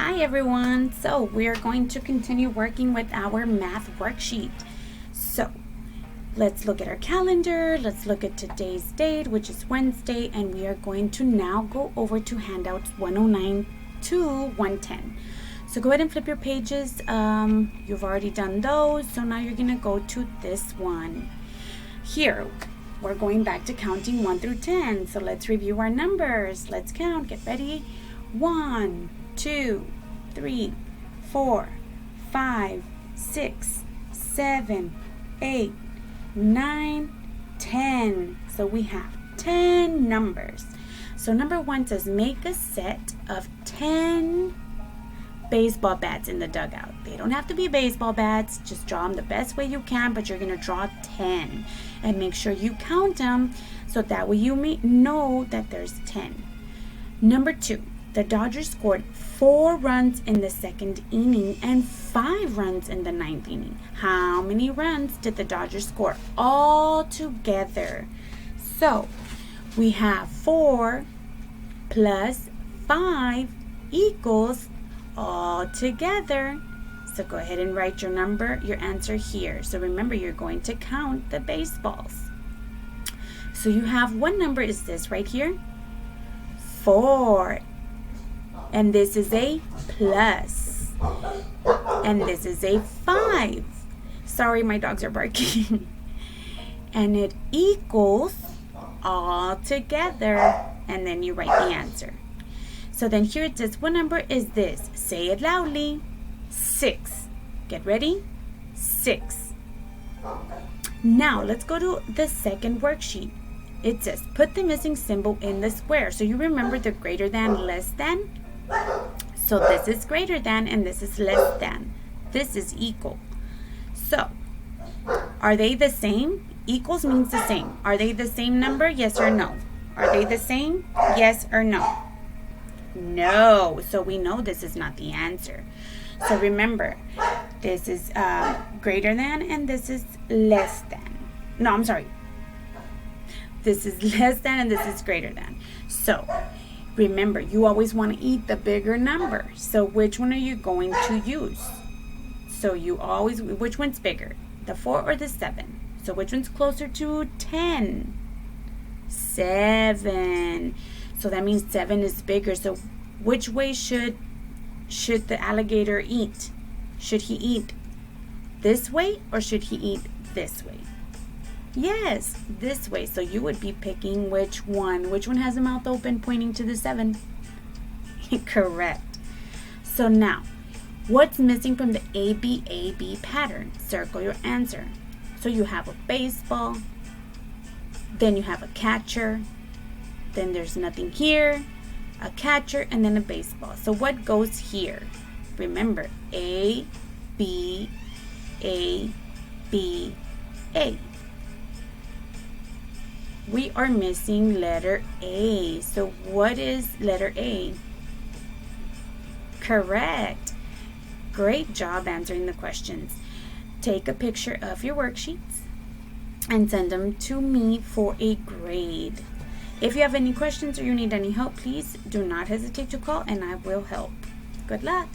Hi everyone, so we are going to continue working with our math worksheet. So let's look at our calendar, let's look at today's date, which is Wednesday, and we are going to now go over to handouts 109 to 110. So go ahead and flip your pages. You've already done those, so now you're going to go to this one. Here, we're going back to counting 1 through 10, so let's review our numbers. Let's count, get ready. 1, 2, 3, 4, 5, 6, 7, 8, 9, 10. So we have 10 numbers. So number 1 says make a set of 10 baseball bats in the dugout. They don't have to be baseball bats. Just draw them the best way you can, but you're going to draw 10. And make sure you count them so that way you may know that there's 10. Number 2. The Dodgers scored 4 runs in the second inning and 5 runs in the 9th inning. How many runs did the Dodgers score all together? So we have 4 plus 5 equals all together. So go ahead and write your answer here. So remember, you're going to count the baseballs. So you have, what number is this right here? 4. And this is a plus. And this is a 5. Sorry, my dogs are barking. And it equals all together. And then you write the answer. So then here it says, what number is this? Say it loudly. 6. Get ready? 6. Now let's go to the second worksheet. It says put the missing symbol in the square. So you remember the greater than, less than? So this is greater than and this is less than. This is equal. So are they the same? Equals means the same. Are they the same number? Yes or no? Are they the same? Yes or no? No. So we know this is not the answer. So remember, this is greater than and this is less than. No, I'm sorry. This is less than and this is greater than. So remember, you always want to eat the bigger number. So which one are you going to use? So which one's bigger? The 4 or the 7? So which one's closer to 10? 7. So that means 7 is bigger. So which way should the alligator eat? Should he eat this way or should he eat this way? Yes, this way. So you would be picking which one? Which one has the mouth open pointing to the 7? Correct. So now, what's missing from the ABAB pattern? Circle your answer. So you have a baseball, then you have a catcher, then there's nothing here, a catcher, and then a baseball. So what goes here? Remember, A, B, A, B, A. We are missing letter A. So what is letter A? Correct. Great job answering the questions. Take a picture of your worksheets and send them to me for a grade. If you have any questions or you need any help, please do not hesitate to call and I will help. Good luck.